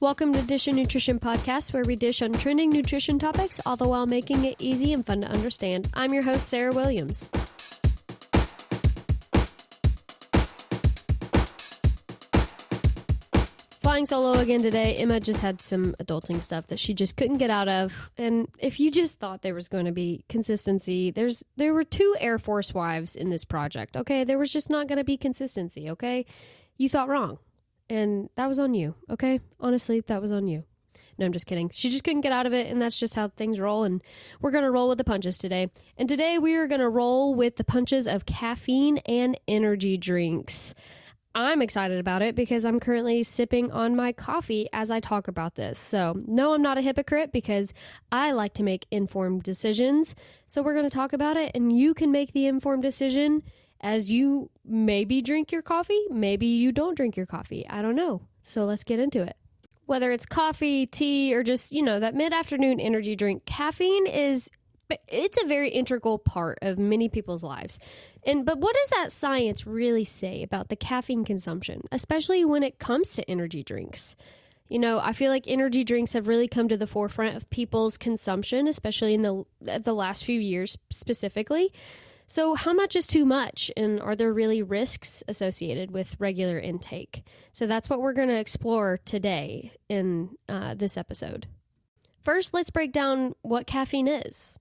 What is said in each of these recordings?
Welcome to Dish and Nutrition Podcast, where we dish on trending nutrition topics, all the while making it easy and fun to understand. I'm your host, Sarah Williams. Flying solo again today. Emma just had some adulting stuff that she just couldn't get out of. And if you just thought there was going to be consistency, there were two Air Force wives in this project, okay? There was just not going to be consistency, okay? You thought wrong. And that was on you, okay? Honestly, that was on you. No, I'm just kidding. She just couldn't get out of it, and that's just how things roll, and we're going to roll with the punches today. And today we are going to roll with the punches of caffeine and energy drinks. I'm excited about it because I'm currently sipping on my coffee as I talk about this. So, no, I'm not a hypocrite because I like to make informed decisions. So we're going to talk about it, and you can make the informed decision as you maybe drink your coffee, maybe you don't drink your coffee. I don't know. So let's get into it. Whether it's coffee, tea, or just, that mid-afternoon energy drink, caffeine it's a very integral part of many people's lives. But what does that science really say about the caffeine consumption, especially when it comes to energy drinks? I feel like energy drinks have really come to the forefront of people's consumption, especially in the last few years specifically. So how much is too much, and are there really risks associated with regular intake? So that's what we're going to explore today in this episode. First, let's break down what caffeine is.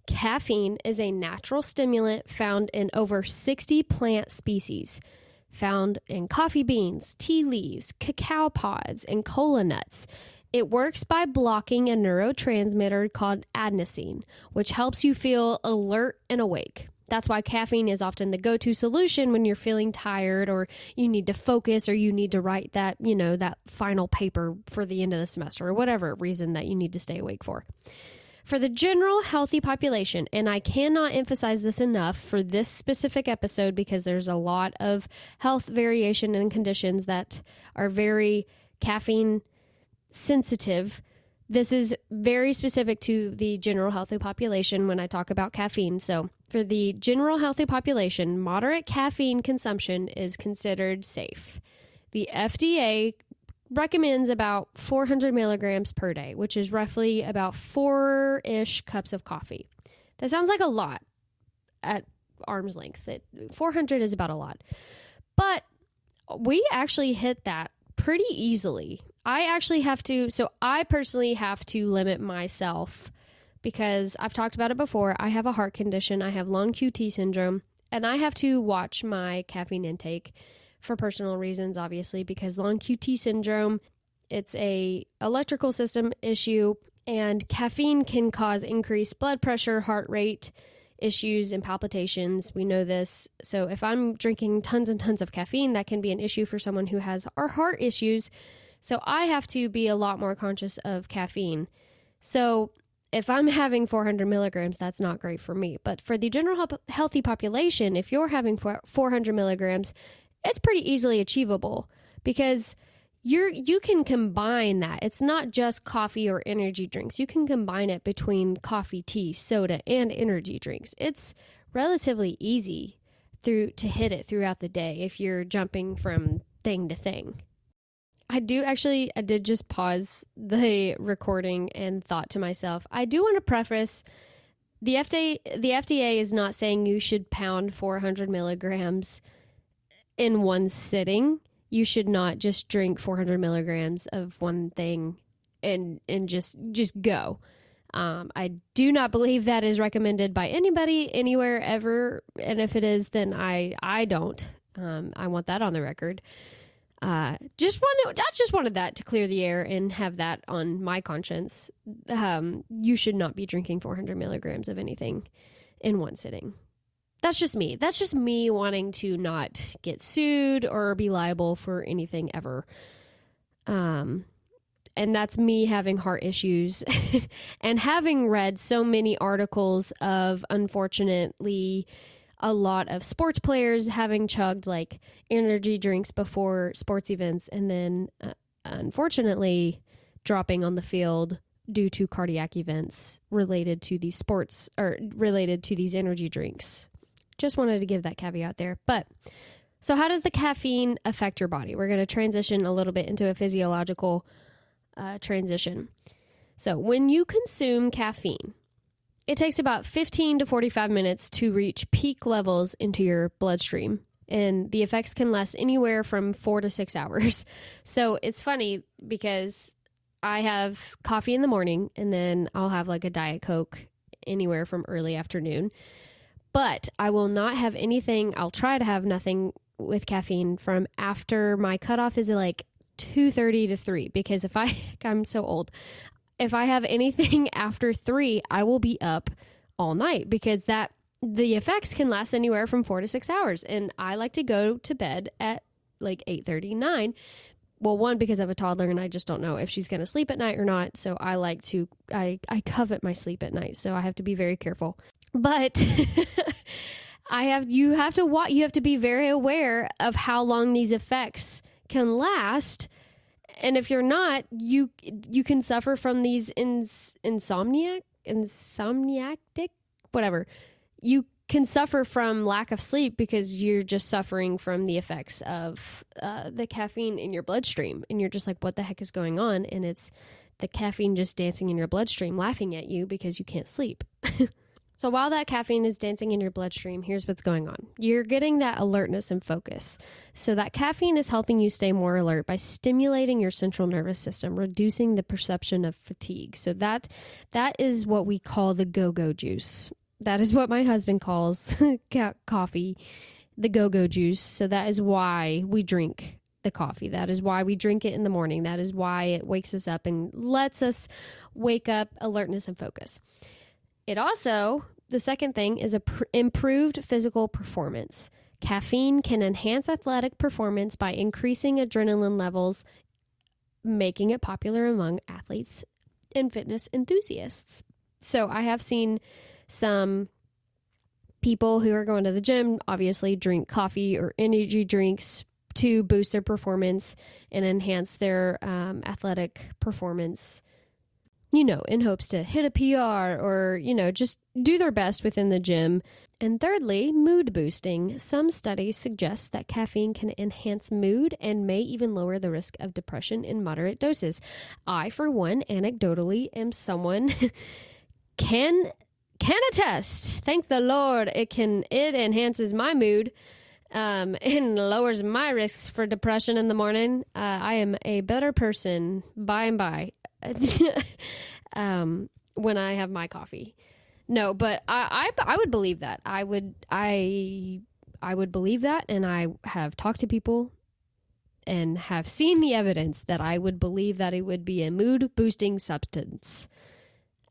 Caffeine is a natural stimulant found in over 60 plant species, found in coffee beans, tea leaves, cacao pods, and cola nuts. It works by blocking a neurotransmitter called adenosine, which helps you feel alert and awake. That's why caffeine is often the go-to solution when you're feeling tired or you need to focus or you need to write that, that final paper for the end of the semester or whatever reason that you need to stay awake for. For the general healthy population, and I cannot emphasize this enough for this specific episode because there's a lot of health variation and conditions that are very caffeine sensitive. This is very specific to the general healthy population when I talk about caffeine. So for the general healthy population, moderate caffeine consumption is considered safe. The FDA recommends about 400 milligrams per day, which is roughly about 4-ish cups of coffee. That sounds like a lot at arm's length. 400 is about a lot. But we actually hit that pretty easily. I personally have to limit myself because I've talked about it before. I have a heart condition. I have long QT syndrome, and I have to watch my caffeine intake for personal reasons, obviously, because long QT syndrome, it's a electrical system issue, and caffeine can cause increased blood pressure, heart rate issues, and palpitations. We know this. So if I'm drinking tons and tons of caffeine, that can be an issue for someone who has our heart issues. So I have to be a lot more conscious of caffeine. So if I'm having 400 milligrams, that's not great for me. But for the general healthy population, if you're having 400 milligrams, it's pretty easily achievable because you can combine that. It's not just coffee or energy drinks. You can combine it between coffee, tea, soda, and energy drinks. It's relatively easy to hit it throughout the day if you're jumping from thing to thing. I did just pause the recording and thought to myself, I do want to preface, the FDA is not saying you should pound 400 milligrams in one sitting. You should not just drink 400 milligrams of one thing and just go. I do not believe that is recommended by anybody anywhere ever. And if it is, then I don't. I want that on the record. I just wanted that to clear the air and have that on my conscience. You should not be drinking 400 milligrams of anything in one sitting. That's just me. That's just me wanting to not get sued or be liable for anything ever. And that's me having heart issues and having read so many articles of, unfortunately, a lot of sports players having chugged like energy drinks before sports events and then unfortunately dropping on the field due to cardiac events related to these sports or related to these energy drinks. Just wanted to give that caveat there. But so how does the caffeine affect your body? We're going to transition a little bit into a physiological transition. So when you consume caffeine, it takes about 15 to 45 minutes to reach peak levels into your bloodstream. And the effects can last anywhere from 4 to 6 hours. So it's funny because I have coffee in the morning and then I'll have like a Diet Coke anywhere from early afternoon. But I will not have anything. I'll try to have nothing with caffeine from after my cutoff is like 2:30 to 3. Because I'm so old. If I have anything after 3, I will be up all night because the effects can last anywhere from 4 to 6 hours. And I like to go to bed at like 8:30, 9. Well, one, because I have a toddler and I just don't know if she's going to sleep at night or not. So I covet my sleep at night. So I have to be very careful. But you have to be very aware of how long these effects can last. And if you're not, you can suffer from these insomniatic, whatever. You can suffer from lack of sleep because you're just suffering from the effects of the caffeine in your bloodstream. And you're just like, what the heck is going on? And it's the caffeine just dancing in your bloodstream, laughing at you because you can't sleep. So while that caffeine is dancing in your bloodstream, here's what's going on. You're getting that alertness and focus. So that caffeine is helping you stay more alert by stimulating your central nervous system, reducing the perception of fatigue. So that is what we call the go-go juice. That is what my husband calls coffee, the go-go juice. So that is why we drink the coffee. That is why we drink it in the morning. That is why it wakes us up and lets us wake up, alertness and focus. It also, the second thing is improved physical performance. Caffeine can enhance athletic performance by increasing adrenaline levels, making it popular among athletes and fitness enthusiasts. So I have seen some people who are going to the gym obviously drink coffee or energy drinks to boost their performance and enhance their athletic performance, in hopes to hit a PR or, just do their best within the gym. And thirdly, mood boosting. Some studies suggest that caffeine can enhance mood and may even lower the risk of depression in moderate doses. I, for one, anecdotally am someone can attest. Thank the Lord. It enhances my mood and lowers my risks for depression in the morning. I am a better person by and by. When I have my coffee. No, but I would believe that. I would believe that, and I have talked to people and have seen the evidence that I would believe that it would be a mood boosting substance.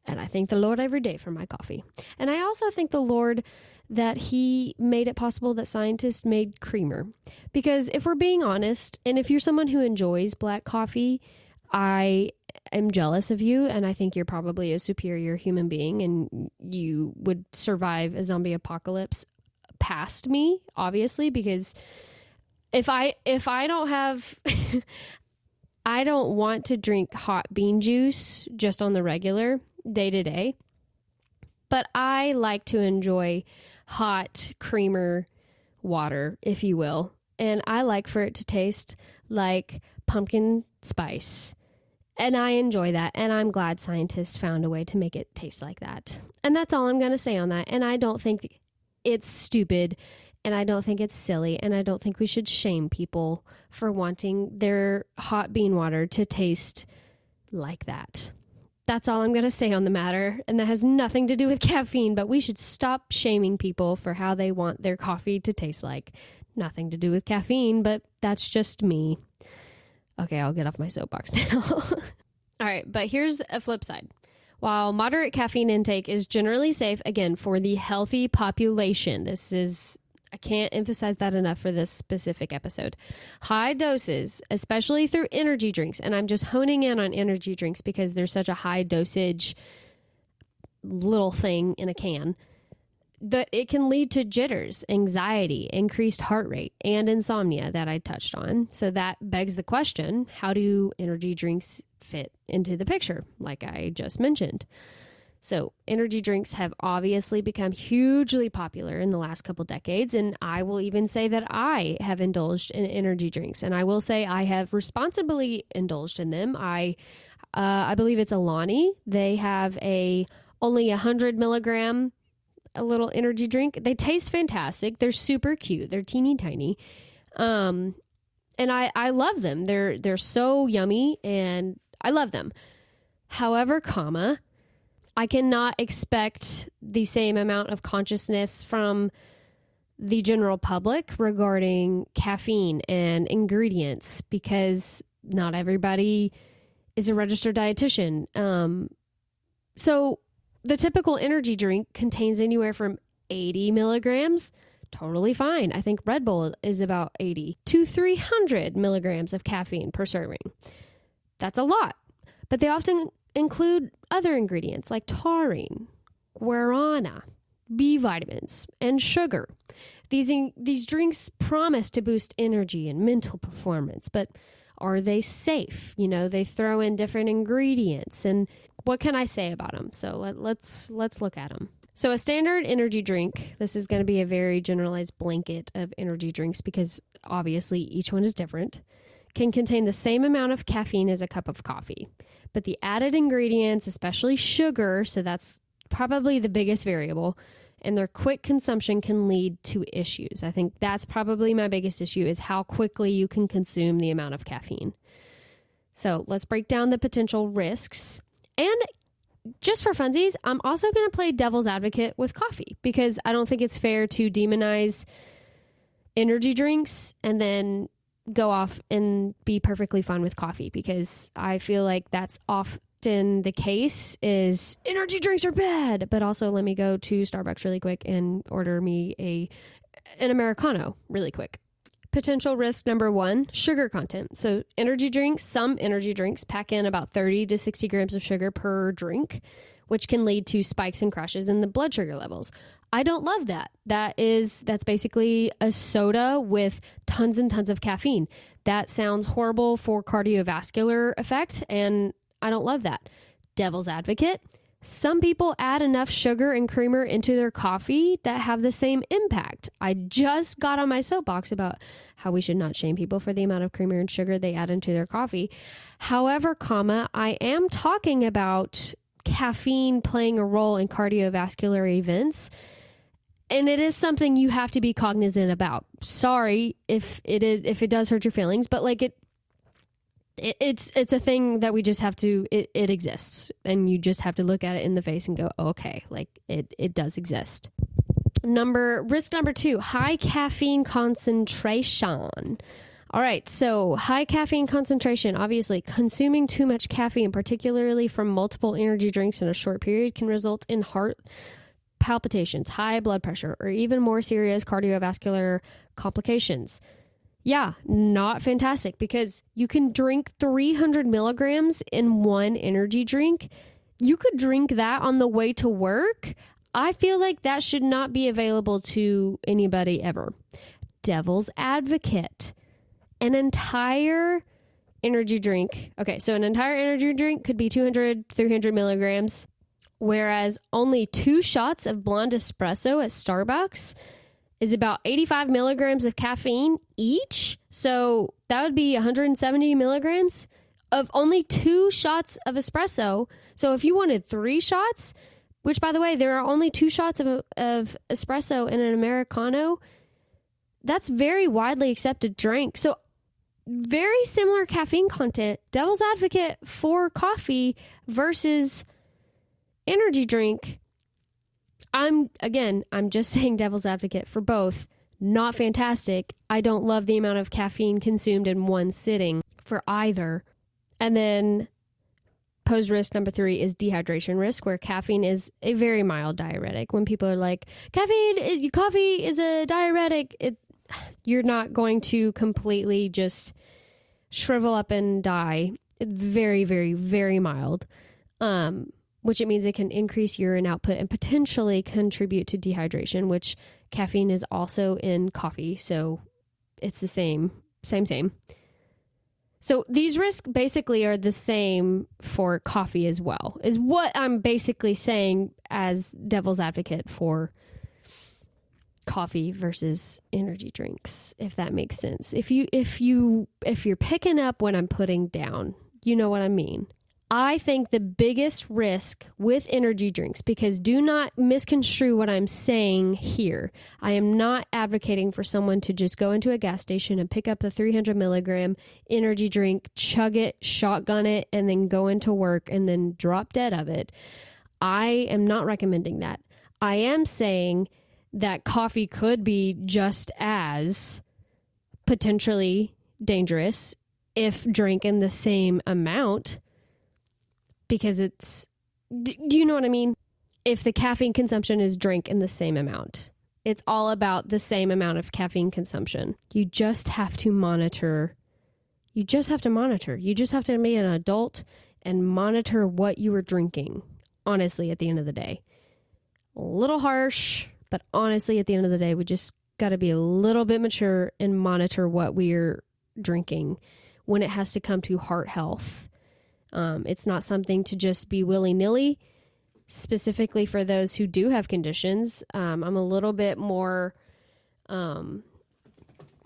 And I thank the Lord every day for my coffee. And I also thank the Lord that he made it possible that scientists made creamer. Because if we're being honest, and if you're someone who enjoys black coffee, I am jealous of you, and I think you're probably a superior human being, and you would survive a zombie apocalypse past me, obviously, because if I don't have, I don't want to drink hot bean juice just on the regular day to day, but I like to enjoy hot creamer water, if you will, and I like for it to taste like pumpkin spice. And I enjoy that, and I'm glad scientists found a way to make it taste like that. And that's all I'm going to say on that. And I don't think it's stupid, and I don't think it's silly, and I don't think we should shame people for wanting their hot bean water to taste like that. That's all I'm going to say on the matter, and that has nothing to do with caffeine, but we should stop shaming people for how they want their coffee to taste like. Nothing to do with caffeine, but that's just me. Okay, I'll get off my soapbox now. All right, but here's a flip side. While moderate caffeine intake is generally safe, again, for the healthy population, I can't emphasize that enough for this specific episode. High doses, especially through energy drinks, and I'm just honing in on energy drinks because they're such a high dosage little thing in a can, that it can lead to jitters, anxiety, increased heart rate, and insomnia that I touched on. So that begs the question, how do energy drinks fit into the picture, like I just mentioned? So energy drinks have obviously become hugely popular in the last couple decades, and I will even say that I have indulged in energy drinks, and I will say I have responsibly indulged in them. I I believe it's Alani. They have only 100 milligram, a little energy drink. They taste fantastic. They're super cute. They're teeny tiny. And I love them. They're so yummy and I love them. However, I cannot expect the same amount of consciousness from the general public regarding caffeine and ingredients because not everybody is a registered dietitian. So the typical energy drink contains anywhere from 80 milligrams. Totally fine. I think Red Bull is about 80 to 300 milligrams of caffeine per serving. That's a lot, but they often include other ingredients like taurine, guarana, B vitamins, and sugar. These drinks promise to boost energy and mental performance, but are they safe? They throw in different ingredients, and what can I say about them? So let's look at them. So a standard energy drink, this is going to be a very generalized blanket of energy drinks because obviously each one is different, can contain the same amount of caffeine as a cup of coffee. But the added ingredients, especially sugar, so that's probably the biggest variable, and their quick consumption can lead to issues. I think that's probably my biggest issue is how quickly you can consume the amount of caffeine. So let's break down the potential risks. And just for funsies, I'm also going to play devil's advocate with coffee because I don't think it's fair to demonize energy drinks and then go off and be perfectly fine with coffee because I feel like that's often the case is energy drinks are bad, but also let me go to Starbucks really quick and order me an Americano really quick. Potential risk number 1, sugar content. So some energy drinks pack in about 30 to 60 grams of sugar per drink, which can lead to spikes and crashes in the blood sugar levels. I don't love that. That's basically a soda with tons and tons of caffeine. That sounds horrible for cardiovascular effect, and I don't love that. Devil's advocate. Some people add enough sugar and creamer into their coffee that have the same impact. I just got on my soapbox about how we should not shame people for the amount of creamer and sugar they add into their coffee. However, I am talking about caffeine playing a role in cardiovascular events. And it is something you have to be cognizant about. Sorry if it does hurt your feelings, but like it's a thing that we just have to, it exists. And you just have to look at it in the face and go, okay, like it does exist. Risk number 2, high caffeine concentration. All right, so high caffeine concentration, obviously consuming too much caffeine, particularly from multiple energy drinks in a short period, can result in heart palpitations, high blood pressure, or even more serious cardiovascular complications. Yeah, not fantastic because you can drink 300 milligrams in one energy drink. You could drink that on the way to work. I feel like that should not be available to anybody ever. Devil's advocate. An entire energy drink. Okay, so an entire energy drink could be 200, 300 milligrams. Whereas only 2 shots of blonde espresso at Starbucks is about 85 milligrams of caffeine each. So that would be 170 milligrams of only 2 shots of espresso. So if you wanted 3 shots, which by the way, there are only 2 shots of espresso in an Americano, that's very widely accepted drink. So very similar caffeine content. Devil's advocate for coffee versus energy drink. I'm just saying devil's advocate for both. Not fantastic. I don't love the amount of caffeine consumed in one sitting for either. And then posed risk number 3 is dehydration risk, where caffeine is a very mild diuretic. When people are like, coffee is a diuretic, you're not going to completely just shrivel up and die. It's very, very, very mild. Which it means it can increase urine output and potentially contribute to dehydration, which caffeine is also in coffee. So it's the same. So these risks basically are the same for coffee as well, is what I'm basically saying as devil's advocate for coffee versus energy drinks, if that makes sense. If you're picking up what I'm putting down, you know what I mean. I think the biggest risk with energy drinks, because do not misconstrue what I'm saying here. I am not advocating for someone to just go into a gas station and pick up the 300 milligram energy drink, chug it, shotgun it, and then go into work and then drop dead of it. I am not recommending that. I am saying that coffee could be just as potentially dangerous if drank in the same amount. Because do you know what I mean? If the caffeine consumption is drank in the same amount, it's all about the same amount of caffeine consumption. You just have to monitor. You just have to be an adult and monitor what you are drinking, honestly, at the end of the day. A little harsh, but honestly, at the end of the day, we just got to be a little bit mature and monitor what we're drinking when it has to come to heart health. It's not something to just be willy-nilly, specifically for those who do have conditions. I'm a little bit more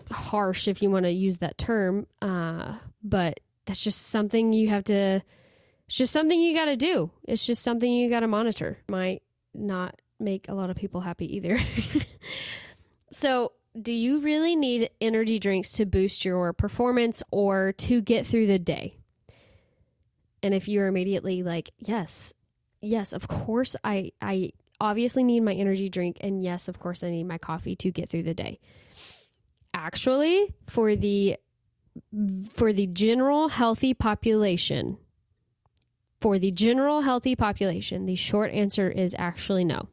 harsh, if you want to use that term, but that's just something you have to, it's just something you got to do. It's just something you got to monitor. Might not make a lot of people happy either. So, do you really need energy drinks to boost your performance or to get through the day? And if you're immediately like, yes, of course, I obviously need my energy drink. And yes, of course, I need my coffee to get through the day. Actually, for the general healthy population, the short answer is actually no.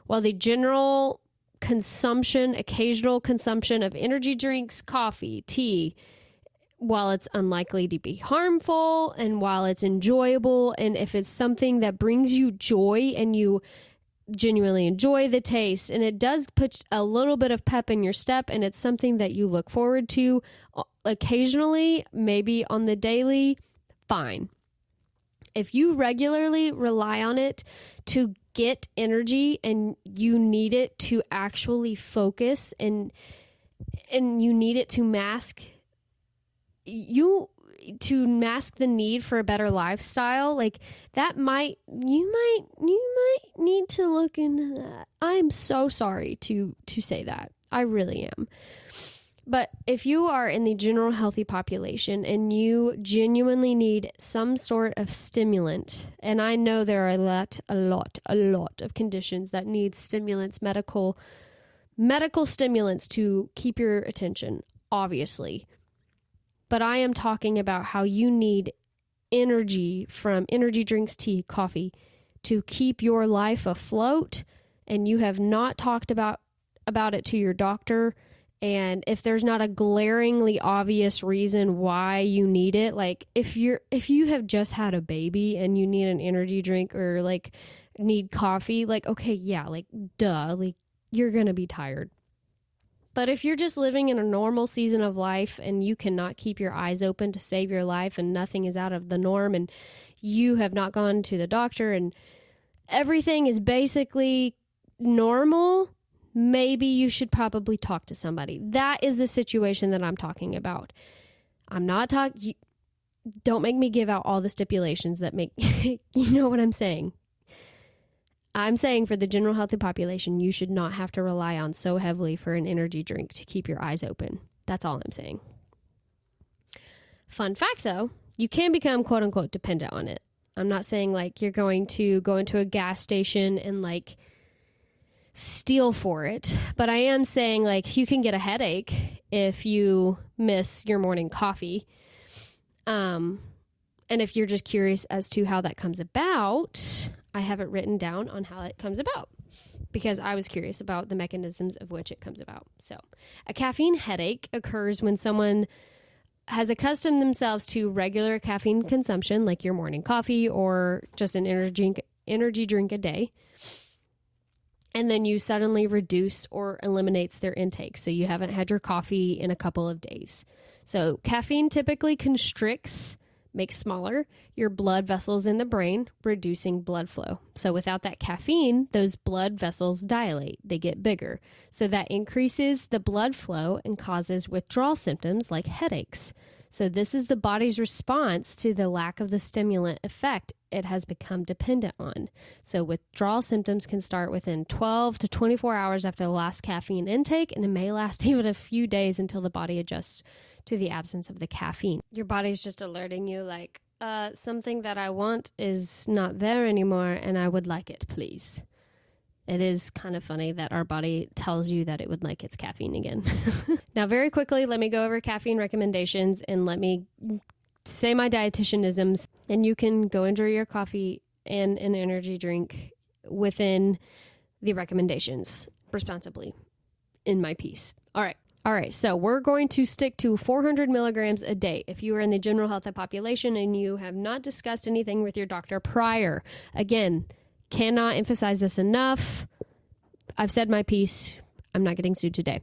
While the general occasional consumption of energy drinks, coffee, tea, while it's unlikely to be harmful and while it's enjoyable, and if it's something that brings you joy and you genuinely enjoy the taste and it does put a little bit of pep in your step and it's something that you look forward to occasionally, maybe on the daily, fine. If you regularly rely on it to get energy and you need it to actually focus and you need it to mask the need for a better lifestyle, like that you might need to look into that. I'm so sorry to say that. I really am. But if you are in the general healthy population and you genuinely need some sort of stimulant, and I know there are a lot of conditions that need stimulants, medical stimulants to keep your attention, obviously. But I am talking about how you need energy from energy drinks, tea, coffee to keep your life afloat, and you have not talked about it to your doctor. And if there's not a glaringly obvious reason why you need it, like if you have just had a baby and you need an energy drink or like need coffee, like, okay, yeah, like duh, like you're going to be tired. But if you're just living in a normal season of life and you cannot keep your eyes open to save your life and nothing is out of the norm and you have not gone to the doctor and everything is basically normal, maybe you should probably talk to somebody. That is the situation that I'm talking about. I'm not talking, don't make me give out all the stipulations that make, you know what I'm saying. I'm saying for the general healthy population, you should not have to rely on so heavily for an energy drink to keep your eyes open. That's all I'm saying. Fun fact though, you can become quote unquote dependent on it. I'm not saying like you're going to go into a gas station and like steal for it, but I am saying like you can get a headache if you miss your morning coffee. And if you're just curious as to how that comes about, I have it written down on how it comes about because I was curious about the mechanisms of which it comes about. So a caffeine headache occurs when someone has accustomed themselves to regular caffeine consumption, like your morning coffee or just an energy drink a day. And then you suddenly reduce or eliminates their intake. So you haven't had your coffee in a couple of days. So caffeine typically constricts, makes smaller your blood vessels in the brain, reducing blood flow. So without that caffeine, those blood vessels dilate. They get bigger. So that increases the blood flow and causes withdrawal symptoms like headaches. So this is the body's response to the lack of the stimulant effect it has become dependent on. So withdrawal symptoms can start within 12 to 24 hours after the last caffeine intake, and it may last even a few days until the body adjusts to the absence of the caffeine. Your body's just alerting you like, something that I want is not there anymore, and I would like it, please. It is kind of funny that our body tells you that it would like its caffeine again. Now, very quickly, let me go over caffeine recommendations and let me say my dietitianisms, and you can go enjoy your coffee and an energy drink within the recommendations responsibly in my piece. All right. So we're going to stick to 400 milligrams a day. If you are in the general health population and you have not discussed anything with your doctor prior, again, cannot emphasize this enough. I've said my piece. I'm not getting sued today.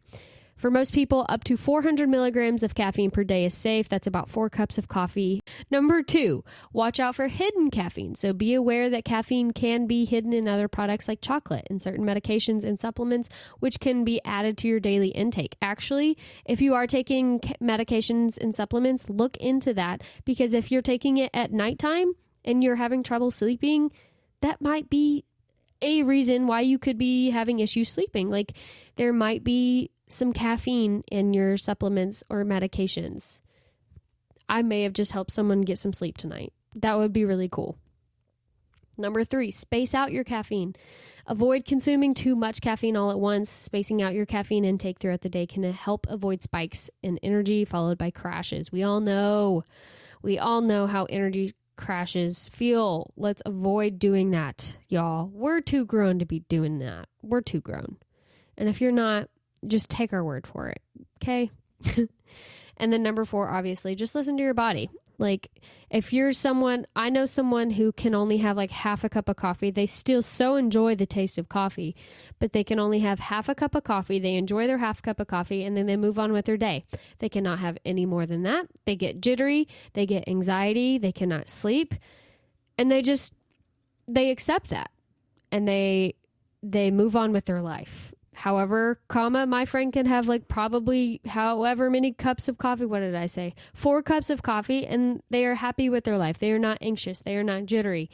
For most people, up to 400 milligrams of caffeine per day is safe. That's about 4 cups of coffee. Number 2, watch out for hidden caffeine. So be aware that caffeine can be hidden in other products like chocolate and certain medications and supplements, which can be added to your daily intake. Actually, if you are taking medications and supplements, look into that, because if you're taking it at nighttime and you're having trouble sleeping, that might be a reason why you could be having issues sleeping. Like, there might be some caffeine in your supplements or medications. I may have just helped someone get some sleep tonight. That would be really cool. Number 3, space out your caffeine. Avoid consuming too much caffeine all at once. Spacing out your caffeine intake throughout the day can help avoid spikes in energy followed by crashes. We all know how energy crashes feel. Let's avoid doing that, y'all. We're too grown to be doing that. We're too grown. And if you're not, just take our word for it. Okay. And then number 4, obviously, just listen to your body. Like, if you're someone, I know someone who can only have like half a cup of coffee. They still so enjoy the taste of coffee, but they can only have half a cup of coffee. They enjoy their half cup of coffee and then they move on with their day. They cannot have any more than that. They get jittery, they get anxiety, they cannot sleep, and they accept that and they move on with their life. However, my friend can have like probably however many cups of coffee. What did I say? 4 cups of coffee, and they are happy with their life. They are not anxious. They are not jittery.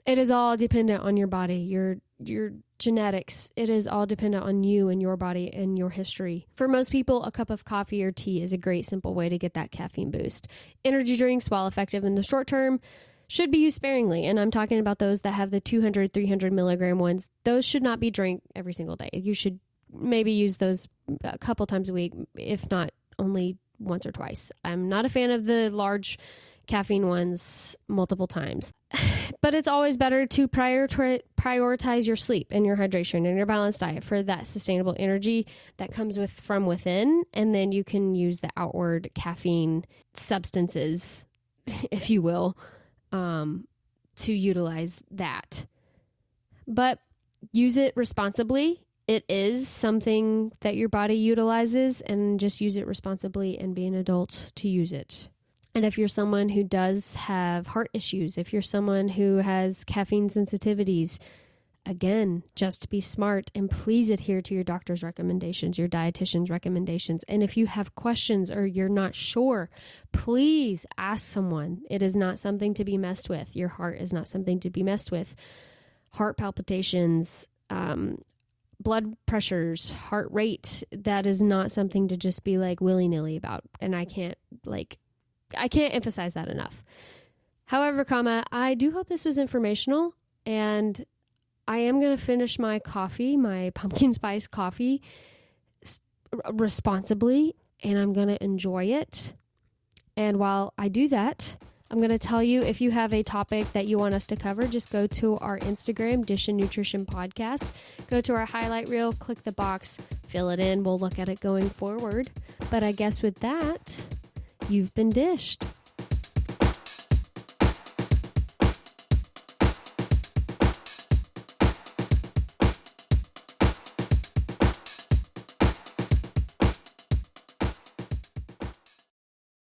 It is all dependent on your body, your genetics. It is all dependent on you and your body and your history. For most people, a cup of coffee or tea is a great simple way to get that caffeine boost. Energy drinks, while effective in the short term, should be used sparingly, and I'm talking about those that have the 200, 300 milligram ones. Those should not be drank every single day. You should maybe use those a couple times a week, if not only once or twice. I'm not a fan of the large caffeine ones multiple times, but it's always better to prioritize your sleep and your hydration and your balanced diet for that sustainable energy that comes from within, and then you can use the outward caffeine substances, if you will, to utilize that. But use it responsibly. It is something that your body utilizes, and just use it responsibly and be an adult to use it. And if you're someone who does have heart issues, if you're someone who has caffeine sensitivities, again, just be smart and please adhere to your doctor's recommendations, your dietitian's recommendations. And if you have questions or you're not sure, please ask someone. It is not something to be messed with. Your heart is not something to be messed with. Heart palpitations, blood pressures, heart rate, that is not something to just be like willy-nilly about. And I can't emphasize that enough. However, I do hope this was informational, and I am going to finish my coffee, my pumpkin spice coffee, responsibly, and I'm going to enjoy it. And while I do that, I'm going to tell you, if you have a topic that you want us to cover, just go to our Instagram, Dish and Nutrition Podcast. Go to our highlight reel, click the box, fill it in. We'll look at it going forward. But I guess with that, you've been dished.